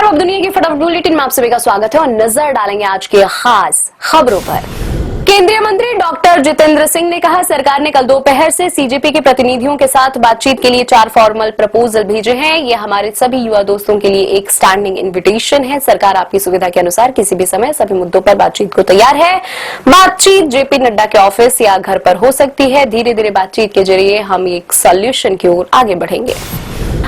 अब दुनिया की फटाफट बुलेटिन में आप सभी का स्वागत है और नजर डालेंगे आज की खास खबरों पर। केंद्रीय मंत्री डॉक्टर जितेंद्र सिंह ने कहा, सरकार ने कल दोपहर से सीजेपी के प्रतिनिधियों के साथ बातचीत के लिए 4 फॉर्मल प्रपोजल भेजे हैं। ये हमारे सभी युवा दोस्तों के लिए एक स्टैंडिंग इन्विटेशन है। सरकार आपकी सुविधा के अनुसार किसी भी समय सभी मुद्दों पर बातचीत को तैयार है। बातचीत जेपी नड्डा के ऑफिस या घर पर हो सकती है। धीरे धीरे बातचीत के जरिए हम एक सॉल्यूशन की ओर आगे बढ़ेंगे।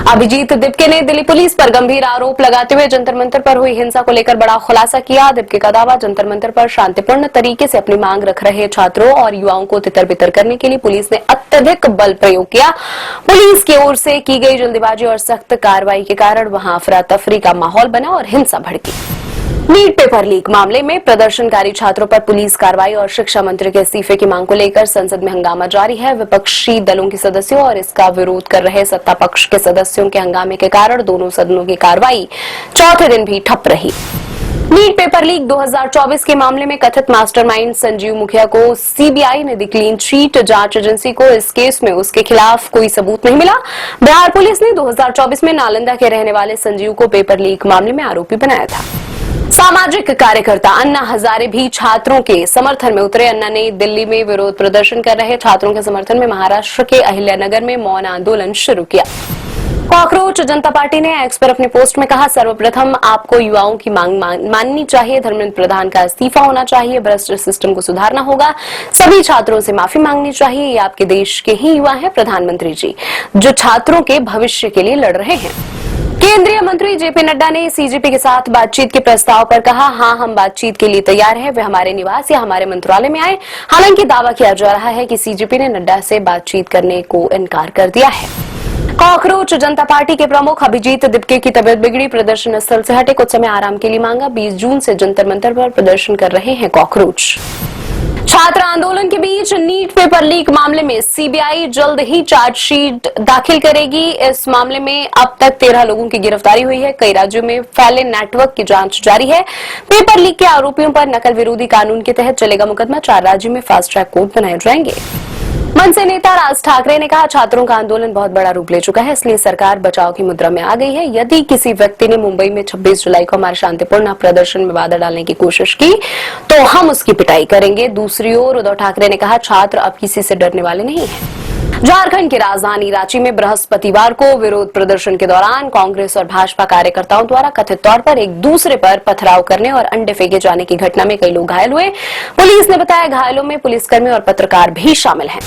अभिजीत दिपके ने दिल्ली पुलिस पर गंभीर आरोप लगाते हुए जंतर मंतर पर हुई हिंसा को लेकर बड़ा खुलासा किया। दिपके का दावा, जंतर मंतर पर शांतिपूर्ण तरीके से अपनी मांग रख रहे छात्रों और युवाओं को तितर बितर करने के लिए पुलिस ने अत्यधिक बल प्रयोग किया। पुलिस की ओर से की गई जल्दबाजी और सख्त कार्रवाई के कारण वहां अफरा तफरी का माहौल बना और हिंसा भड़की। नीट पेपर लीक मामले में प्रदर्शनकारी छात्रों पर पुलिस कार्रवाई और शिक्षा मंत्री के इस्तीफे की मांग को लेकर संसद में हंगामा जारी है। विपक्षी दलों के सदस्यों और इसका विरोध कर रहे सत्ता पक्ष के सदस्यों के हंगामे के कारण दोनों सदनों की कार्रवाई चौथे दिन भी ठप रही। नीट पेपर लीक 2024 के मामले में कथित मास्टरमाइंड संजीव मुखिया को सीबीआई ने दी क्लीन चिट। जांच एजेंसी को इस केस में उसके खिलाफ कोई सबूत नहीं मिला। बिहार पुलिस ने 2024 में नालंदा के रहने वाले संजीव को पेपर लीक मामले में आरोपी बनाया था। सामाजिक कार्यकर्ता अन्ना हजारे भी छात्रों के समर्थन में उतरे। अन्ना ने दिल्ली में विरोध प्रदर्शन कर रहे छात्रों के समर्थन में महाराष्ट्र के अहिल्यानगर में मौन आंदोलन शुरू किया। कॉकरोच जनता पार्टी ने एक्स पर अपने पोस्ट में कहा, सर्वप्रथम आपको युवाओं की मांग माननी चाहिए। धर्मेंद्र प्रधान का इस्तीफा होना चाहिए। भ्रष्ट सिस्टम को सुधारना होगा। सभी छात्रों से माफी मांगनी चाहिए। ये आपके देश के ही युवा हैं प्रधानमंत्री जी, जो छात्रों के भविष्य के लिए लड़ रहे हैं। केंद्रीय मंत्री जेपी नड्डा ने सीजेपी के साथ बातचीत के प्रस्ताव पर कहा, हां हम बातचीत के लिए तैयार हैं। वे हमारे निवास या हमारे मंत्रालय में आए। हालांकि दावा किया जा रहा है कि सीजेपी ने नड्डा से बातचीत करने को इनकार कर दिया है। कॉकरोच जनता पार्टी के प्रमुख अभिजीत दिपके की तबियत बिगड़ी। प्रदर्शन स्थल से हटे, कुछ समय आराम के लिए मांगा। 20 जून से जंतर मंतर पर प्रदर्शन कर रहे हैं कॉकरोच। छात्र आंदोलन के बीच नीट पेपर लीक मामले में सीबीआई जल्द ही चार्जशीट दाखिल करेगी। इस मामले में अब तक 13 लोगों की गिरफ्तारी हुई है। कई राज्यों में फैले नेटवर्क की जांच जारी है। पेपर लीक के आरोपियों पर नकल विरोधी कानून के तहत चलेगा मुकदमा। 4 राज्यों में फास्ट ट्रैक कोर्ट बनाए जाएंगे। मनसे नेता राज ठाकरे ने कहा, छात्रों का आंदोलन बहुत बड़ा रूप ले चुका है, इसलिए सरकार बचाव की मुद्रा में आ गई है। यदि किसी व्यक्ति ने मुंबई में 26 जुलाई को हमारे शांतिपूर्ण प्रदर्शन में बाधा डालने की कोशिश की तो हम उसकी पिटाई करेंगे। दूसरी ओर उद्धव ठाकरे ने कहा, छात्र अब किसी से डरने वाले नहीं हैं। झारखंड की राजधानी रांची में बृहस्पतिवार को विरोध प्रदर्शन के दौरान कांग्रेस और भाजपा कार्यकर्ताओं द्वारा कथित तौर पर एक दूसरे पर पथराव करने और अंडे फेंके जाने की घटना में कई लोग घायल हुए। पुलिस ने बताया, घायलों में पुलिसकर्मी और पत्रकार भी शामिल हैं।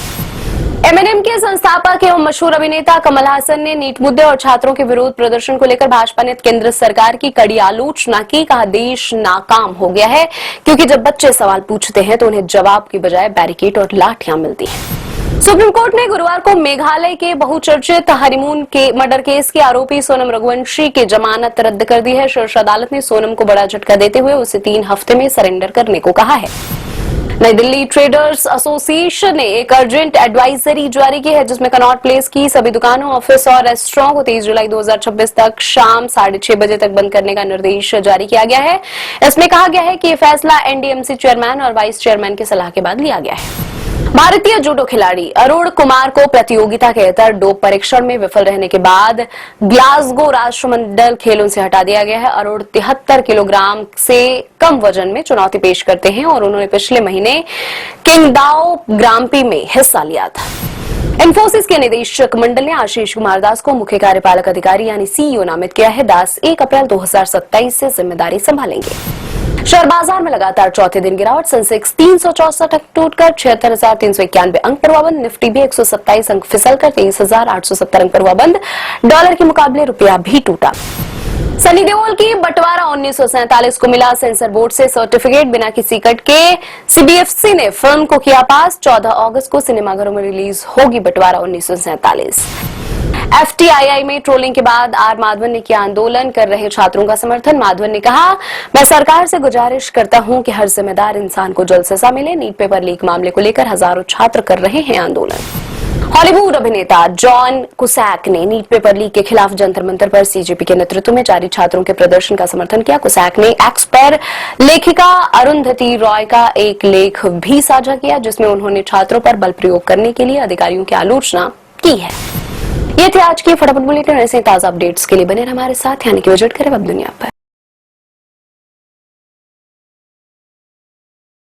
एमएनएम के संस्थापक एवं मशहूर अभिनेता कमल हासन ने नीट मुद्दे और छात्रों के विरोध प्रदर्शन को लेकर भाजपा ने केंद्र सरकार की कड़ी आलोचना की। कहा, देश नाकाम हो गया है, क्योंकि जब बच्चे सवाल पूछते हैं तो उन्हें जवाब की बजाय बैरिकेड और लाठियां मिलती हैं। सुप्रीम कोर्ट ने गुरुवार को मेघालय के बहुचर्चित हनीमून के मर्डर केस की आरोपी सोनम रघुवंशी की जमानत रद्द कर दी है। शीर्ष अदालत ने सोनम को बड़ा झटका देते हुए उसे 3 हफ्ते में सरेंडर करने को कहा है। नई दिल्ली ट्रेडर्स एसोसिएशन ने एक अर्जेंट एडवाइजरी जारी की है, जिसमें कनॉट प्लेस की सभी दुकानों, ऑफिस और रेस्टोरेंट को 23 जुलाई 2026 तक शाम 6:30 बजे तक बंद करने का निर्देश जारी किया गया है। इसमें कहा गया है कि यह फैसला एनडीएमसी चेयरमैन और वाइस चेयरमैन की सलाह के बाद लिया गया है। भारतीय जूडो खिलाड़ी अरुण कुमार को प्रतियोगिता के अंतर डोप परीक्षण में विफल रहने के बाद ग्लासगो राष्ट्रमंडल खेलों से हटा दिया गया है। अरुण 73 किलोग्राम से कम वजन में चुनौती पेश करते हैं और उन्होंने पिछले महीने किंगदाओ ग्रांप्री में हिस्सा लिया था। इंफोसिस के निदेशक मंडल ने आशीष कुमार दास को मुख्य कार्यपालक अधिकारी यानी सीईओ नामित किया है। दास 1 अप्रैल 2027 से जिम्मेदारी संभालेंगे। शेयर बाजार में लगातार चौथे दिन गिरावट। सेंसेक्स 364 अंक टूटकर 76,391 अंक पर हुआ बंद। निफ्टी भी 127 अंक फिसलकर 23,870 अंक पर हुआ बंद। डॉलर के मुकाबले रुपया भी टूटा। सनी देओल की बंटवारा 1947 को मिला सेंसर बोर्ड से सर्टिफिकेट। बिना किसी कट के सीबीएफसी ने फिल्म को किया पास। 14 अगस्त को सिनेमाघरों में रिलीज होगी बंटवारा 1947। एफटीआईआई में ट्रोलिंग के बाद आर माधवन ने किया आंदोलन कर रहे छात्रों का समर्थन। माधवन ने कहा, मैं सरकार से गुजारिश करता हूं कि हर जिम्मेदार इंसान को जल्द सजा मिले। नीट पेपर लीक मामले को लेकर हजारों छात्र कर रहे हैं आंदोलन। हॉलीवुड अभिनेता जॉन कुसैक ने नीट पेपर लीक के खिलाफ जंतर मंतर पर सीजेपी के नेतृत्व में जारी छात्रों के प्रदर्शन का समर्थन किया। कुसैक ने एक्स पर लेखिका अरुंधति रॉय का एक लेख भी साझा किया, जिसमें उन्होंने छात्रों पर बल प्रयोग करने के लिए अधिकारियों की आलोचना की है। ये थे आज की फटाफट बुलेटिन। ऐसे ताजा अपडेट्स के लिए बने हमारे साथ, यानी कि विजिट करें वेब दुनिया पर।